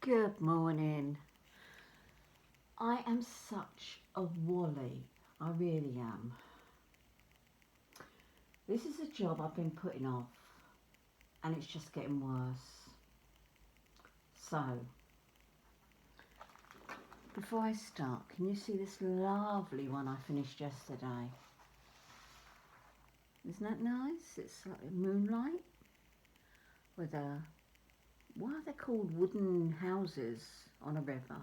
Good morning. I am such a wally. I really am. This is a job I've been putting off and it's just getting worse. So, before I start, can you see this lovely one I finished yesterday? Isn't that nice? It's like moonlight with what are they called? Wooden houses on a river.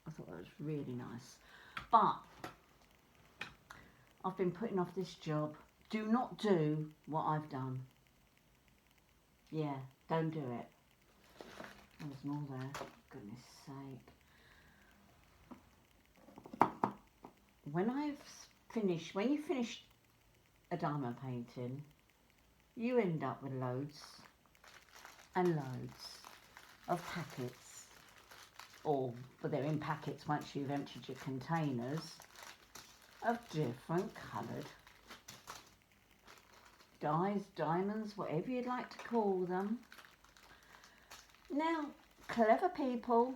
I thought that was really nice. But I've been putting off this job. Do not do what I've done. Yeah, don't do it. There's more there. Goodness sake. When you finish a diamond painting, you end up with loads and loads of packets, but they're in packets once you've emptied your containers, of different coloured dyes, diamonds, whatever you'd like to call them. Now, clever people,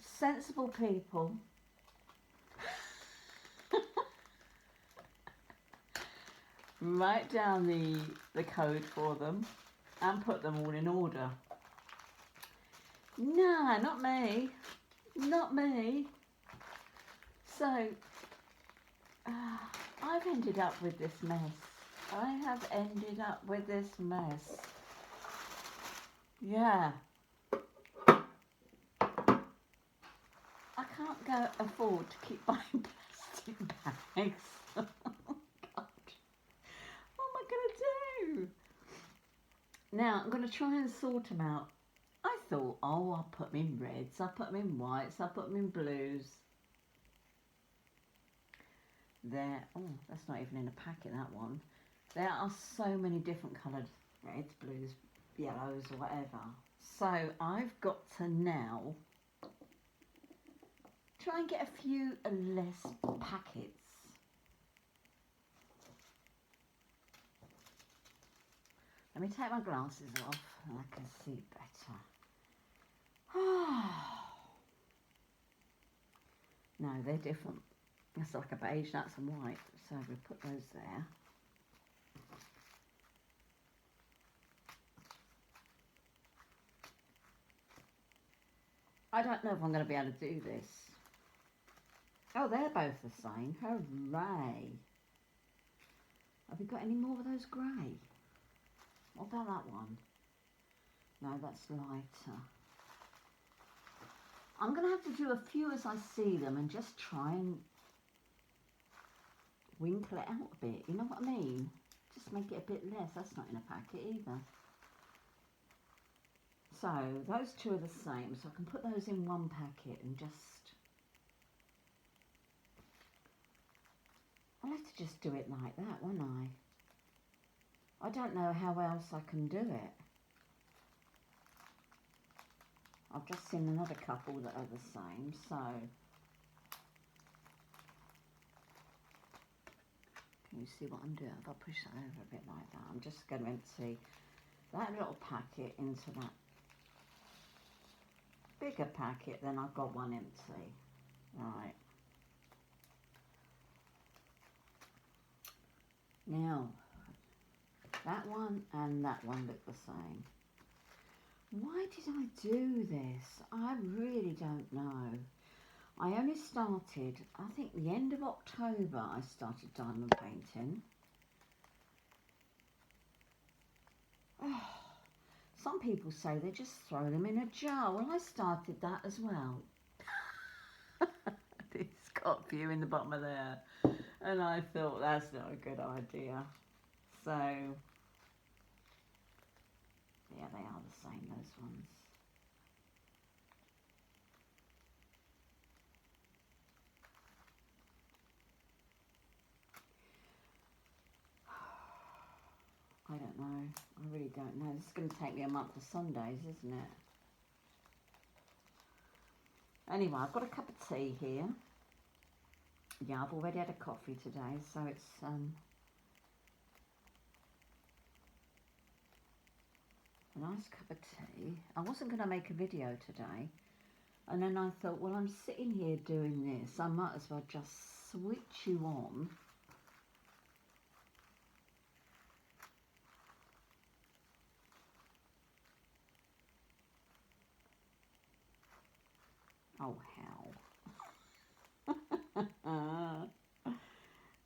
sensible people, write down the code for them and put them all in order. Nah, not me. Not me. So, I've ended up with this mess. I have ended up with this mess. Yeah. I can't afford to keep buying plastic bags. Oh, God. What am I going to do? Now, I'm going to try and sort them out. I thought, I'll put them in reds, I'll put them in whites, I'll put them in blues. That's not even in a packet, that one. There are so many different coloured reds, blues, yellows, or whatever. So I've got to now try and get a few less packets. Let me take my glasses off and I can see better. No, they're different. That's like a beige, that's a white. So we'll put those there. I don't know if I'm going to be able to do this. Oh, they're both the same. Hooray. Have we got any more of those grey? What about that one? No, that's lighter. I'm going to have to do a few as I see them and just try and winkle it out a bit. You know what I mean? Just make it a bit less. That's not in a packet either. So those two are the same. So I can put those in one packet and just... I'll have to just do it like that, won't I? I don't know how else I can do it. I've just seen another couple that are the same, so... Can you see what I'm doing? If I push that over a bit like that, I'm just going to empty that little packet into that bigger packet, then I've got one empty. Right. Now, that one and that one look the same. Why did I do this? I really don't know. I only started, I think the end of October I started diamond painting. Oh, some people say they just throw them in a jar. Well, I started that as well. It's got a few in the bottom of there. And I thought that's not a good idea. So, yeah, they are the same, those ones. I don't know. I really don't know. This is going to take me a month of Sundays, isn't it? Anyway, I've got a cup of tea here. Yeah, I've already had a coffee today, so it's A nice cup of tea. I wasn't going to make a video today. And then I thought, well, I'm sitting here doing this. I might as well just switch you on. Oh, hell.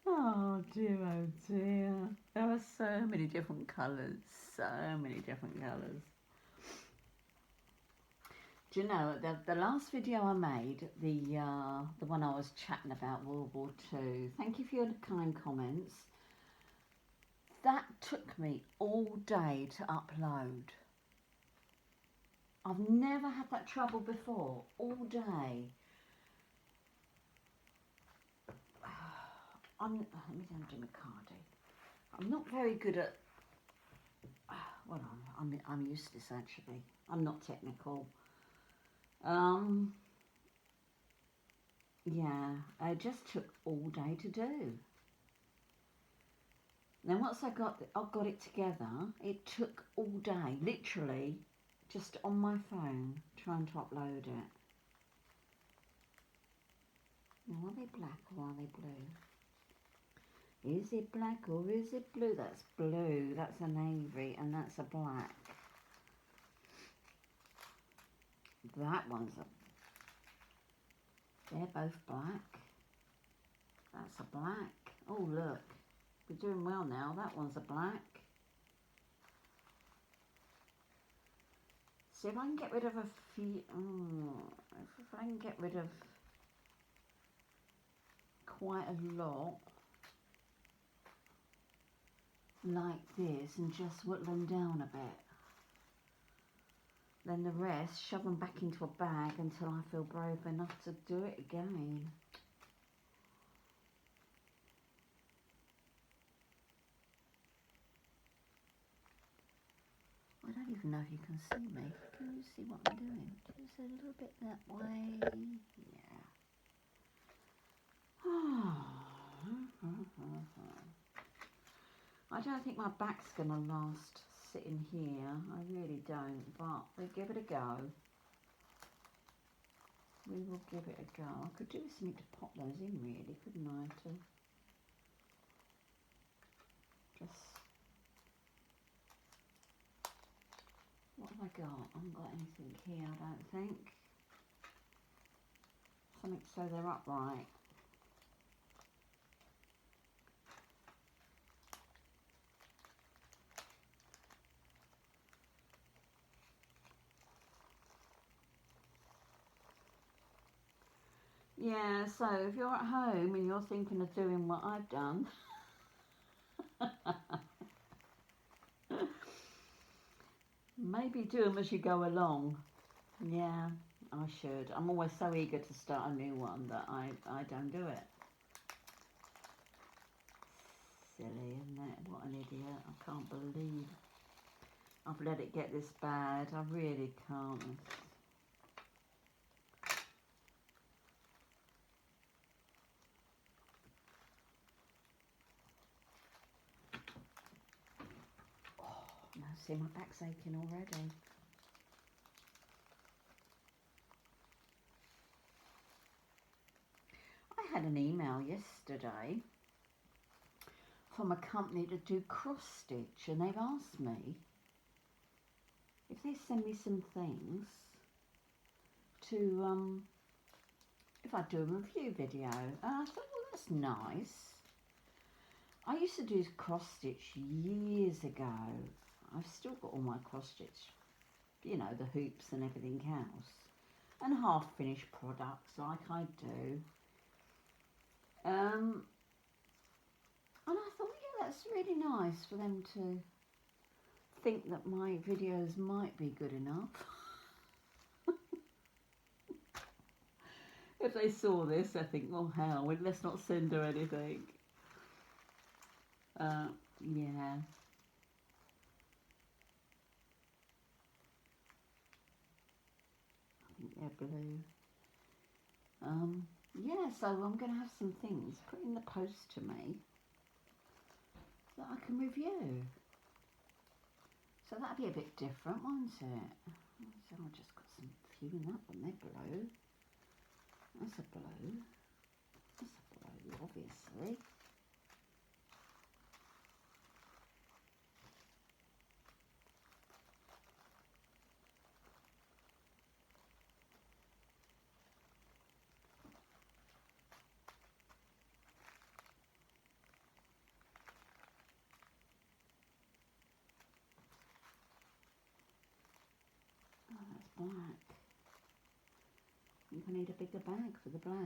Oh, dear, oh, dear. There are so many different colours. So many different colours. Do you know, the last video I made, the one I was chatting about World War II, thank you for your kind comments. That took me all day to upload. I've never had that trouble before, all day. Let me do my cardi. I'm not very good at, well, I'm useless actually. I'm not technical. Yeah, it just took all day to do. Then once I got it together, it took all day, literally, just on my phone, trying to upload it. Now, are they black or are they blue? Is it black or is it blue? That's blue, that's a navy, and that's a black. That one's a... They're both black. That's a black. Oh, look. We're doing well now. That one's a black. See if I can get rid of a few... if I can get rid of quite a lot like this and just whittle them down a bit. Then the rest, shove them back into a bag until I feel brave enough to do it again. I don't even know if you can see me. Can you see what I'm doing? Just a little bit that way. Yeah. I don't think my back's going to last sitting here. I really don't. But we'll give it a go. We will give it a go. I could do something to pop those in really, couldn't I? To just... What have I got? I haven't got anything here, I don't think. Something so they're upright. Yeah, so if you're at home and you're thinking of doing what I've done, maybe do them as you go along. Yeah, I should. I'm always so eager to start a new one that I don't do it. Silly, isn't it? What an idiot. I can't believe I've let it get this bad. I really can't. Now see, my back's aching already. I had an email yesterday from a company to do cross stitch, and they've asked me if they send me some things to if I do a review video. And I thought, well, that's nice. I used to do cross stitch years ago. I've still got all my cross stitch, you know, the hoops and everything else, and half finished products like I do. And I thought, yeah, that's really nice for them to think that my videos might be good enough. If they saw this, I think, well, hell, let's not send her anything. Yeah. I think they're blue. Yeah, so I'm going to have some things put in the post to me that I can review. So that'd be a bit different, won't it? So I've just got some few in that one. They're blue. That's a blue. That's a blue, obviously. Oh, that's black. You're going to need a bigger bag for the black.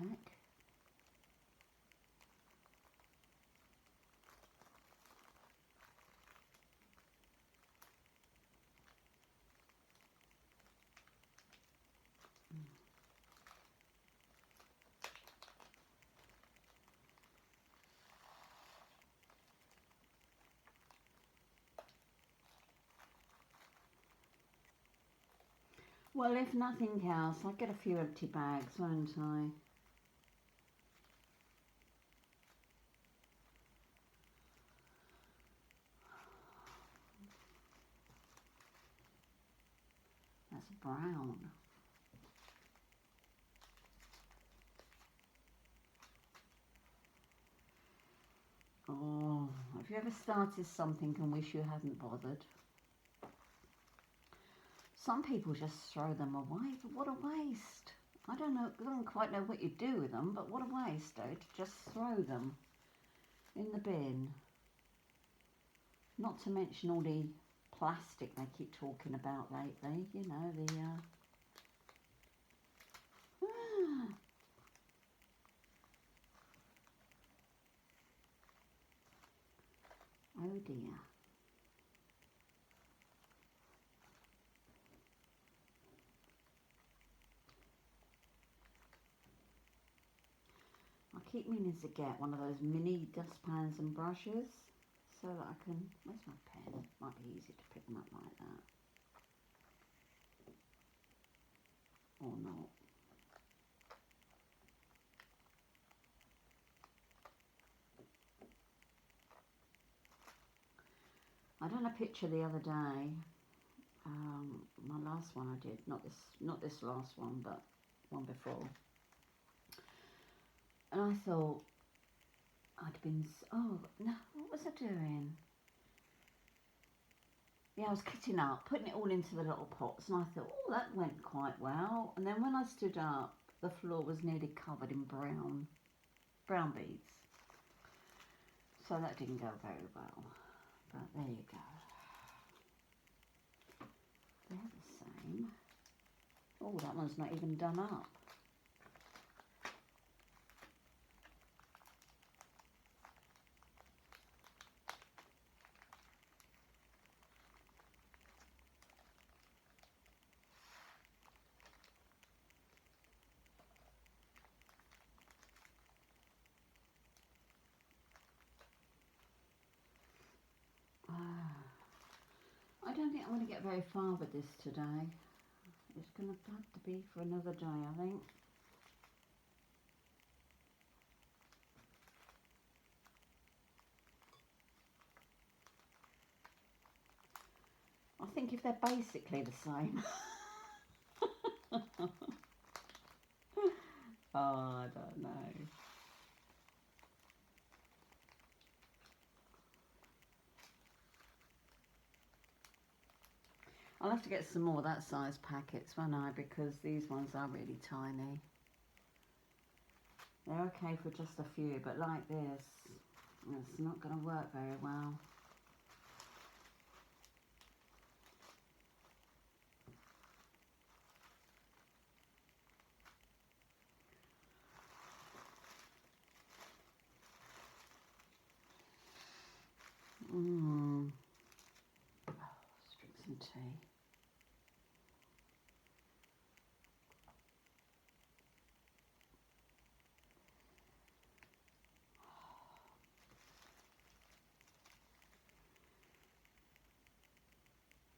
Well, if nothing else, I'll get a few empty bags, won't I? That's brown. Oh, have you ever started something and wish you hadn't bothered? Some people just throw them away, but what a waste. I don't quite know what you do with them, but what a waste, though, to just throw them in the bin. Not to mention all the plastic they keep talking about lately, you know, oh dear. I keep meaning to get one of those mini dustpans and brushes so that I can, where's my pen? Might be easy to pick them up like that. Or not. I done a picture the other day. My last one I did, not this last one, but one before. And I thought I'd been, oh no, what was I doing? Yeah, I was cutting up, putting it all into the little pots, and I thought, oh, that went quite well. And then when I stood up, the floor was nearly covered in brown beads. So that didn't go very well. But there you go. They're the same. Oh, that one's not even done up. I don't think I'm going to get very far with this today. It's going to have to be for another day, I think. I think if they're basically the same. Oh, I don't know. I'll have to get some more that size packets, won't I? Because these ones are really tiny. They're okay for just a few, but like this, it's not going to work very well. Oh, let's drink some tea.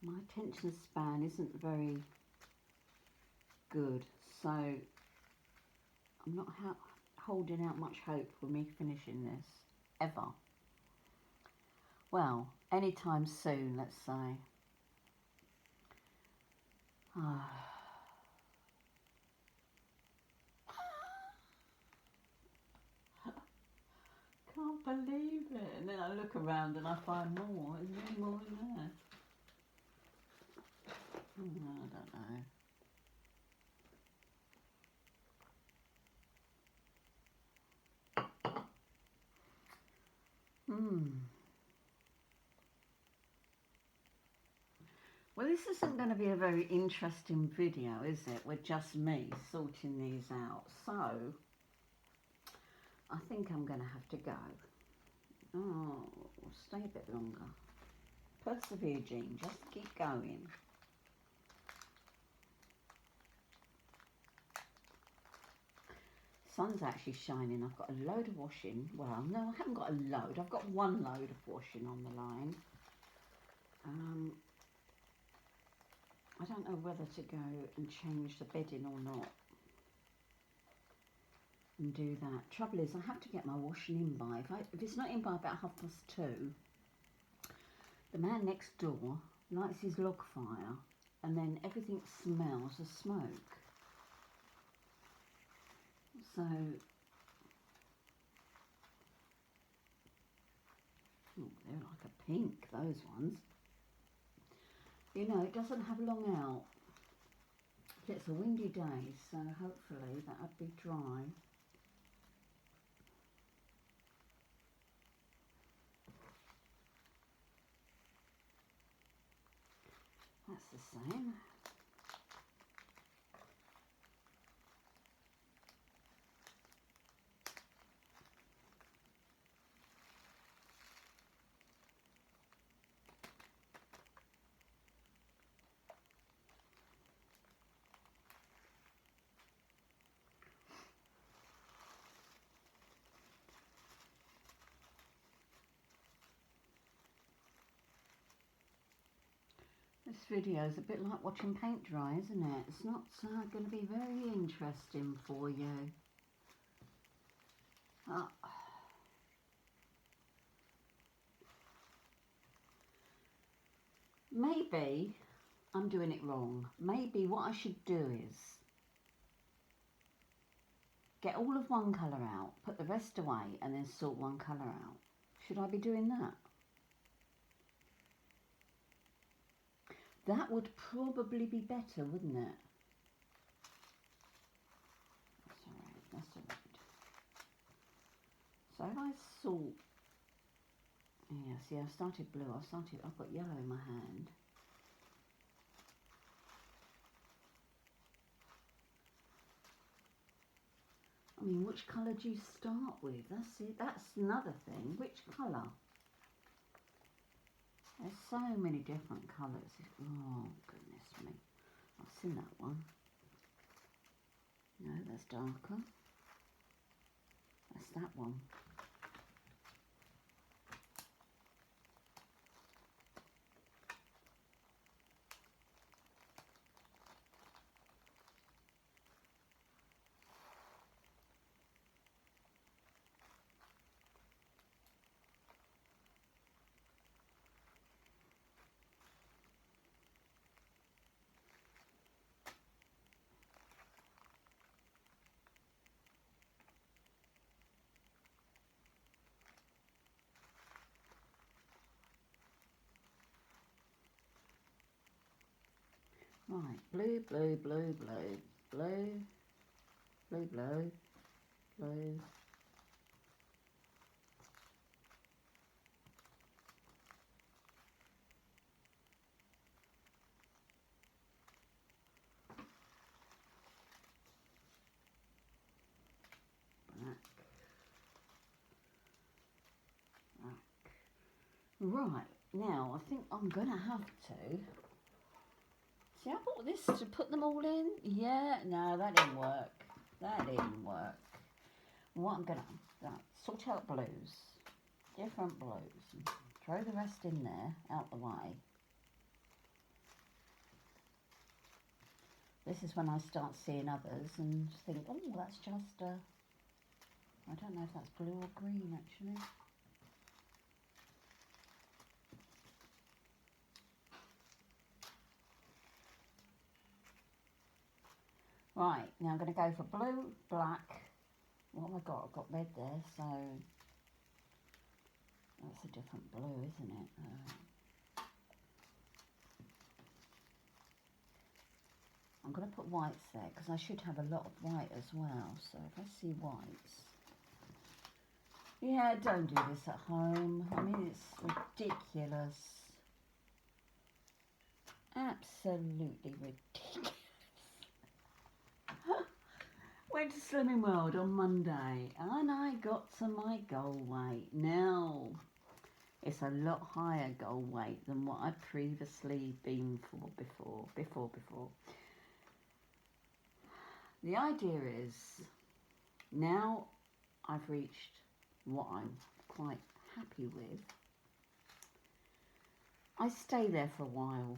My attention span isn't very good, so I'm not holding out much hope for me finishing this, ever. Well, anytime soon, let's say. Can't believe it. And then I look around and I find more. Is there any more in there? I don't know. Well, this isn't going to be a very interesting video, is it? With just me sorting these out. So, I think I'm going to have to go. Oh, stay a bit longer. Persevere, Jean. Just keep going. Sun's actually shining. I've got a load of washing. Well, no, I haven't got a load. I've got one load of washing on the line. I don't know whether to go and change the bedding or not and do that. Trouble is, I have to get my washing in by. If it's not in by about 2:30, the man next door lights his log fire and then everything smells of smoke. So, they're like a pink, those ones. You know, it doesn't have long out. It's a windy day, so hopefully that'll be dry. That's the same. This video is a bit like watching paint dry, isn't it? It's not going to be very interesting for you. Maybe I'm doing it wrong. Maybe what I should do is get all of one colour out, put the rest away, and then sort one colour out. Should I be doing that? That would probably be better, wouldn't it? That's alright, that's alright. So if I sort... Yeah, see, I started blue. I've got yellow in my hand. I mean, which colour do you start with? That's it. That's another thing. Which colour? There's so many different colours. Oh, goodness me. I've seen that one. No, that's darker. That's that one. Right, blue, blue, blue, blue, blue, blue, blue, blue. Right, now I think I'm going to have to... See, I bought this to put them all in. Yeah, no, that didn't work. That didn't work. What I'm going to sort out blues. Different blues. Throw the rest in there, out the way. This is when I start seeing others and think, oh, that's just... I don't know if that's blue or green, actually. Right, now I'm going to go for blue, black. What have I got? I've got red there, so that's a different blue, isn't it? I'm going to put whites there because I should have a lot of white as well. So if I see whites. Yeah, don't do this at home. I mean, it's ridiculous. Absolutely ridiculous. Went to Slimming World on Monday and I got to my goal weight. Now, it's a lot higher goal weight than what I'd previously been for before. The idea is, now I've reached what I'm quite happy with. I stay there for a while.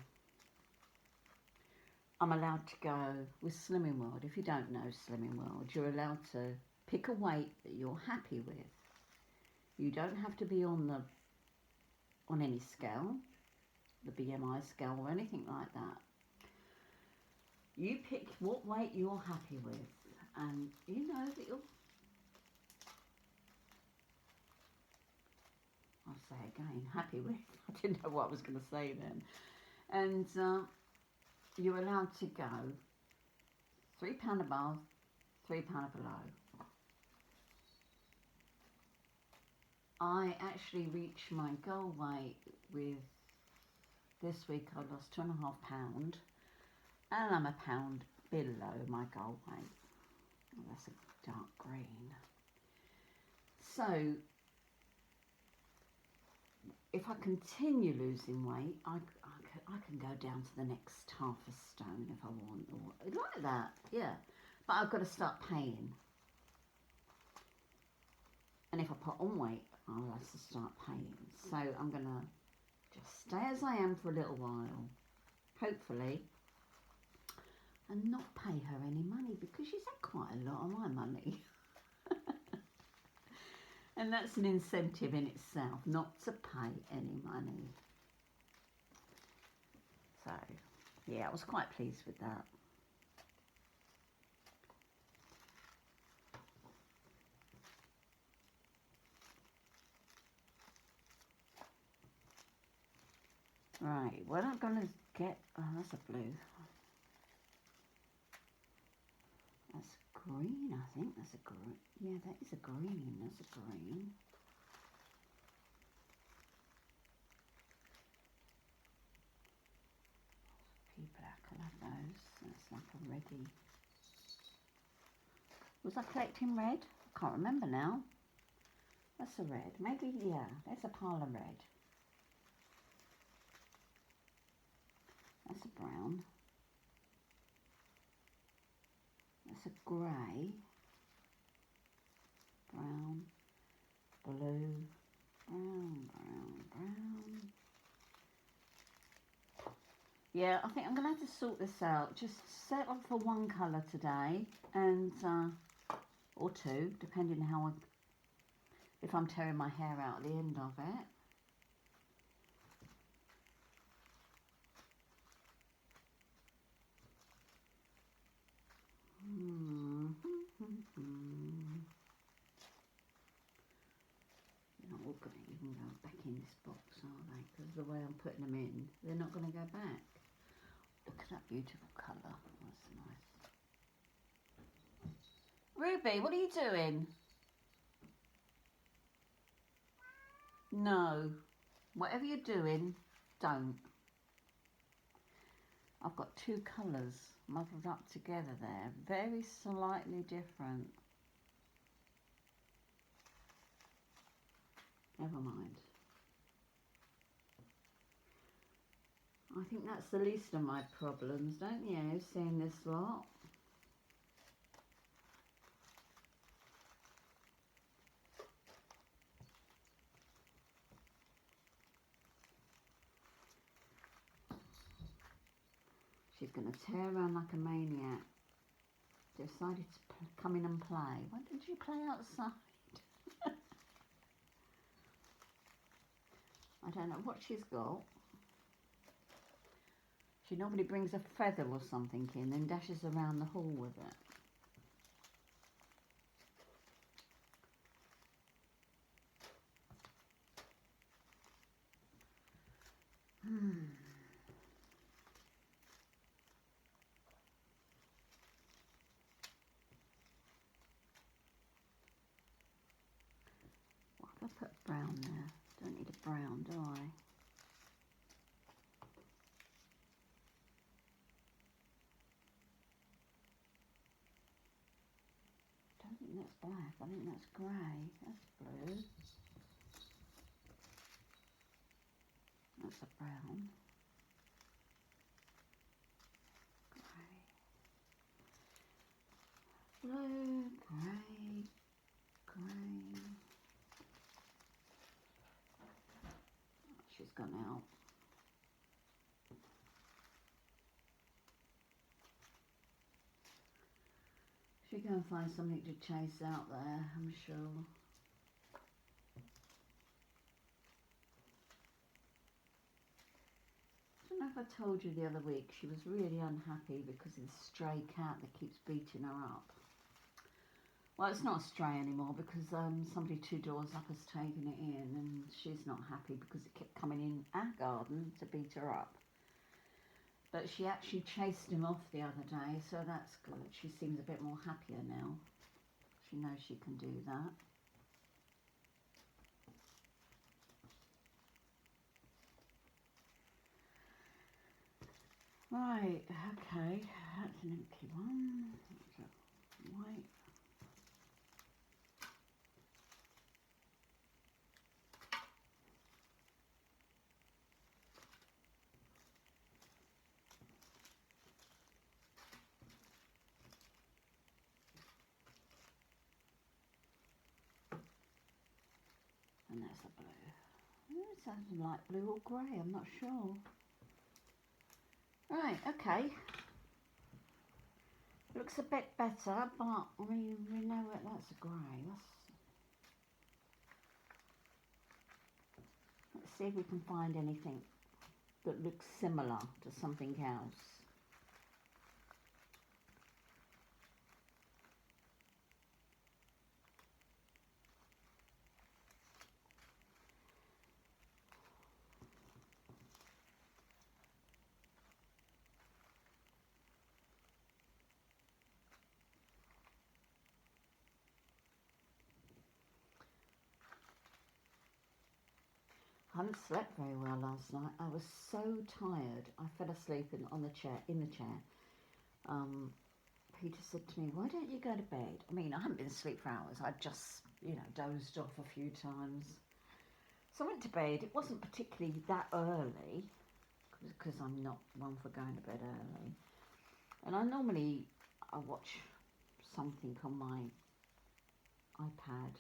I'm allowed to go with Slimming World. If you don't know Slimming World, you're allowed to pick a weight that you're happy with. You don't have to be on any scale, the BMI scale or anything like that. You pick what weight you're happy with, and you know that you'll. I'll say again, happy with. I didn't know what I was going to say then. And you're allowed to go £3 above, £3 below. I actually reached my goal weight with, this week I lost 2.5 pounds, and I'm a pound below my goal weight. Oh, that's a dark green. So if I continue losing weight, I can go down to the next half a stone if I want, or like that, yeah. But I've got to start paying. And if I put on weight, I'll have to start paying. So I'm going to just stay as I am for a little while, hopefully, and not pay her any money because she's had quite a lot of my money. And that's an incentive in itself, not to pay any money. So, yeah, I was quite pleased with that. Right, what I'm going to get... Oh, that's a blue. That's green, I think. That's a green. Yeah, that is a green. That's a green. Pea black, I love those. That's like a reddy. Was I collecting red? I can't remember now. That's a red. Maybe, yeah, there's a pile of red. That's a brown. That's a grey. Brown. Blue. Brown. Yeah, I think I'm going to have to sort this out. Just settle for one colour today, and or two, depending how if I'm tearing my hair out at the end of it. They're not all going to even go back in this box, are they? Because of the way I'm putting them in, they're not going to go back. Look at that beautiful colour. That's nice. Ruby, what are you doing? No. Whatever you're doing, don't. I've got two colours muddled up together there. Very slightly different. Never mind. I think that's the least of my problems, don't you, seeing this lot? She's going to tear around like a maniac. Decided to come in and play. Why did you play outside? I don't know what she's got. She normally brings a feather or something in and dashes around the hall with it. What have I put brown there? Don't need a brown, do I? I don't think that's black. I think that's grey. That's blue. That's a brown. Grey. Blue, grey, grey. Oh, she's gone out. She'll go and find something to chase out there, I'm sure. I don't know if I told you the other week, she was really unhappy because of the stray cat that keeps beating her up. Well, it's not a stray anymore because somebody 2 doors up has taken it in, and she's not happy because it kept coming in our garden to beat her up. But she actually chased him off the other day, so that's good. She seems a bit more happier now. She knows she can do that. Right, okay, that's an empty one. That's a white. And there's a blue. It sounds like blue or grey, I'm not sure. Right, okay. Looks a bit better, but I mean, we know it, that's a grey. Let's see if we can find anything that looks similar to something else. I hadn't slept very well last night. I was so tired. I fell asleep on the chair. Peter said to me, "Why don't you go to bed?" I mean, I hadn't been asleep for hours. I just, dozed off a few times. So I went to bed. It wasn't particularly that early because I'm not one for going to bed early. And I watch something on my iPad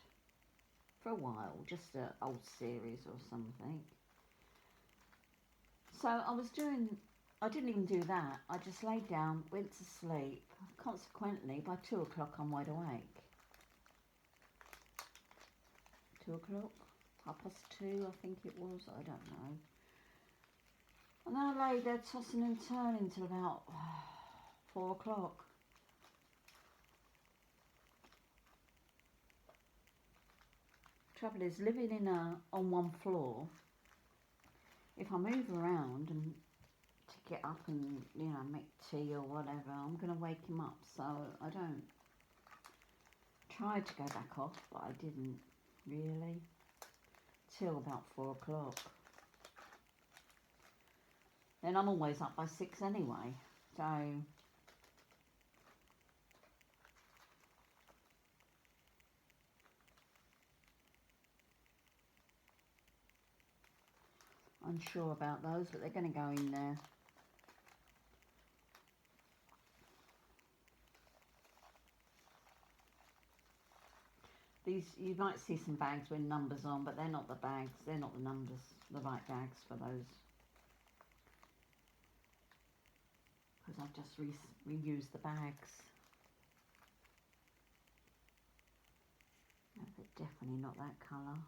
for a while, just an old series or something. So I didn't even do that. I just laid down, went to sleep. Consequently, by 2 o'clock I'm wide awake. 2 o'clock? 2:30, I think it was, I don't know. And then I lay there tossing and turning till about 4 o'clock. Trouble is, living on one floor, if I move around and to get up and, make tea or whatever, I'm going to wake him up, so I don't. Tried to go back off, but I didn't really, till about 4 o'clock. Then I'm always up by 6 anyway, so unsure about those, but they're going to go in there. These, you might see some bags with numbers on, but they're not the bags, they're not the numbers, the right bags for those. Because I've just reused the bags. No, they're definitely not that colour.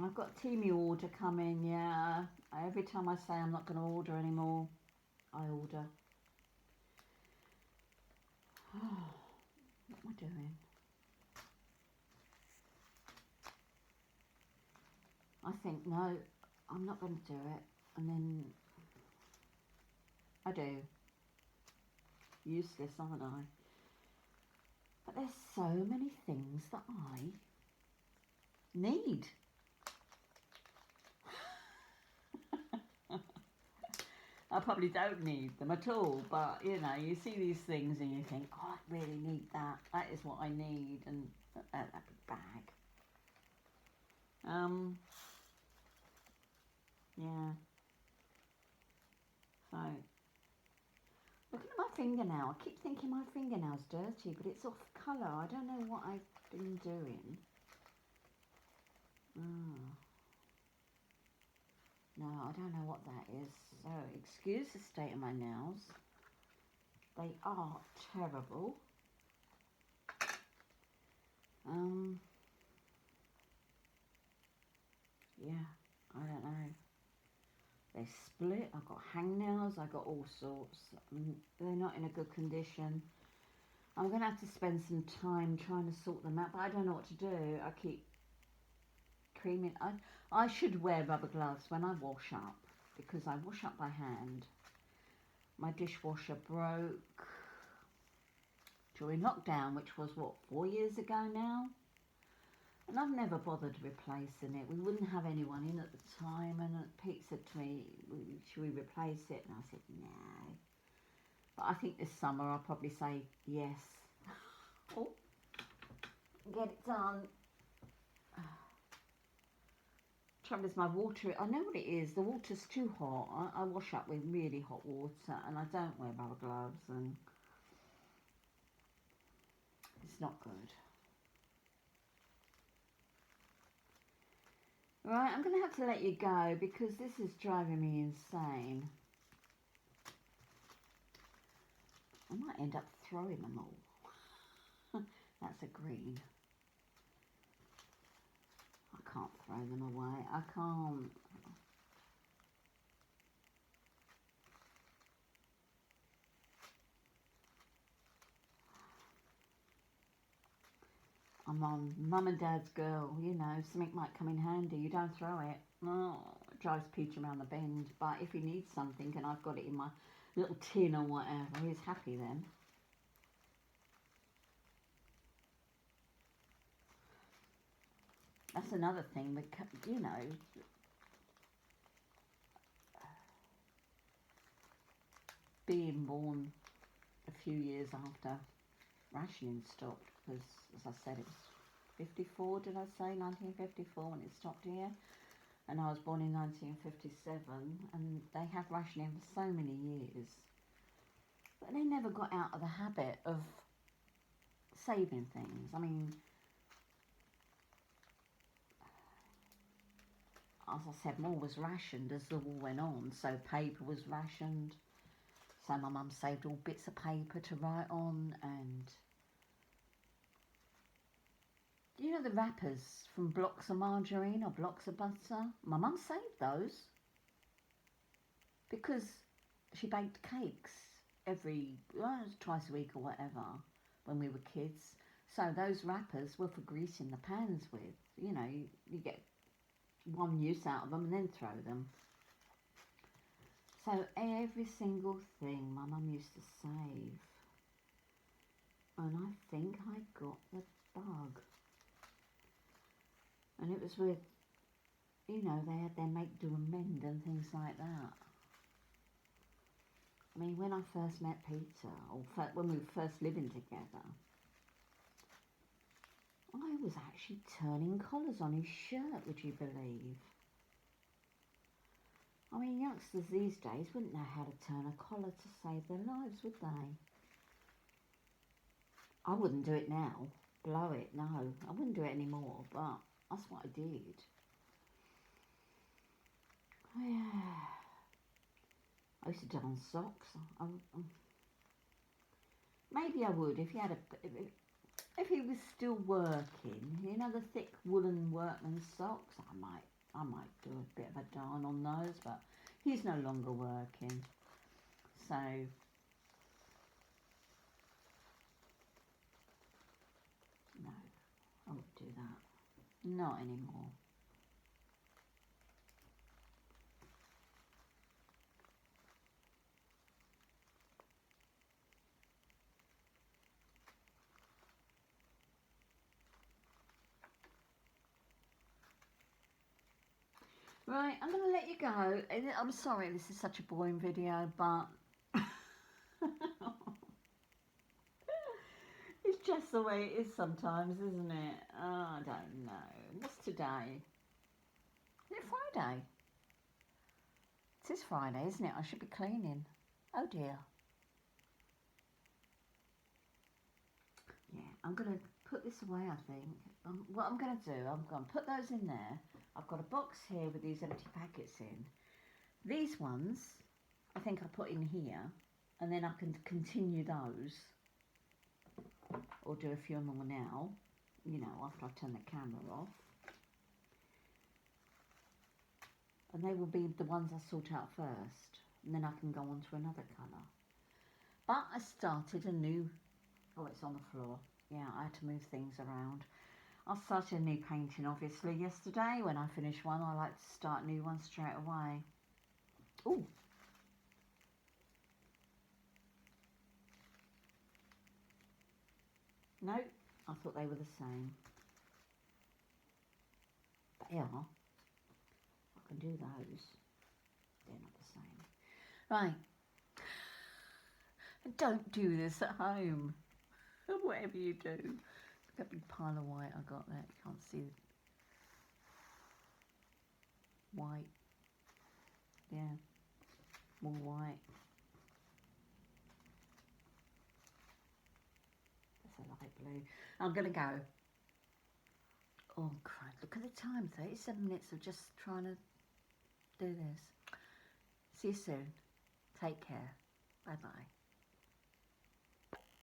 I've got a Temu order coming, yeah. Every time I say I'm not going to order anymore, I order. What am I doing? I think, no, I'm not going to do it. And then I do. Useless, aren't I? But there's so many things that I need. I probably don't need them at all, but you know, you see these things and you think, oh, I really need that. That is what I need, and that big bag. Yeah. So, looking at my fingernail, I keep thinking my fingernail's dirty, but it's off colour. I don't know what I've been doing. No, I don't know what that is. So, excuse the state of my nails. They are terrible. Yeah, I don't know. They split. I've got hangnails. I've got all sorts. They're not in a good condition. I'm going to have to spend some time trying to sort them out, but I don't know what to do. I keep creaming. I should wear rubber gloves when I wash up, because I wash up by hand. My dishwasher broke during lockdown, which was, what, 4 years ago now? And I've never bothered replacing it. We wouldn't have anyone in at the time, and Pete said to me, should we replace it? And I said, no. But I think this summer I'll probably say yes. Oh, get it done. Trouble is, my water, I know what it is, the water's too hot. I wash up with really hot water, and I don't wear rubber gloves, and it's not good. Right, I'm going to have to let you go because this is driving me insane. I might end up throwing them all. That's a green. I can't throw them away. I can't. I'm on mum and dad's girl, you know, something might come in handy. You don't throw it. Oh, it drives Peter around the bend. But if he needs something and I've got it in my little tin or whatever, he's happy then. That's another thing, you know, being born a few years after rationing stopped, because, as I said, it was 54, did I say, 1954 when it stopped here? And I was born in 1957, and they have rationing for so many years. But they never got out of the habit of saving things. I mean, as I said, more was rationed as the war went on, so paper was rationed. So my mum saved all bits of paper to write on, and you know the wrappers from blocks of margarine or blocks of butter? My mum saved those because she baked cakes twice a week or whatever when we were kids. So those wrappers were for greasing the pans with. You know, you get one use out of them and then throw them. So every single thing my mum used to save. And I think I got the bug. And it was with, you know, they had their make, do and mend and things like that. I mean, when I first met Peter, or when we were first living together, I was actually turning collars on his shirt, would you believe? I mean, youngsters these days wouldn't know how to turn a collar to save their lives, would they? I wouldn't do it now. Blow it, no. I wouldn't do it anymore, but that's what I did. Yeah. I used to do on socks. Maybe I would if you had if he was still working, you know, the thick woolen workman socks, I might do a bit of a darn on those, but he's no longer working, so no, I won't do that, not anymore. Right, I'm going to let you go. I'm sorry this is such a boring video, but it's just the way it is sometimes, isn't it? Oh, I don't know. What's today? Is it Friday? It is Friday, isn't it? I should be cleaning. Oh dear. Yeah, I'm going to put this away, I think. What I'm going to do, I'm going to put those in there. I've got a box here with these empty packets in. These ones, I think I'll put in here, and then I can continue those, or do a few more now, you know, after I turn the camera off. And they will be the ones I sort out first, and then I can go on to another colour. But I started a new, oh, it's on the floor. Yeah, I had to move things around. I started a new painting, obviously, yesterday. When I finish one, I like to start new ones straight away. Ooh. No, I thought they were the same. They are. I can do those. They're not the same. Right. Don't do this at home. Whatever you do. Look at that big pile of white I got there. You can't see white. Yeah. More white. That's a light blue. I'm going to go. Oh, crap. Look at the time. 37 minutes of just trying to do this. See you soon. Take care. Bye-bye.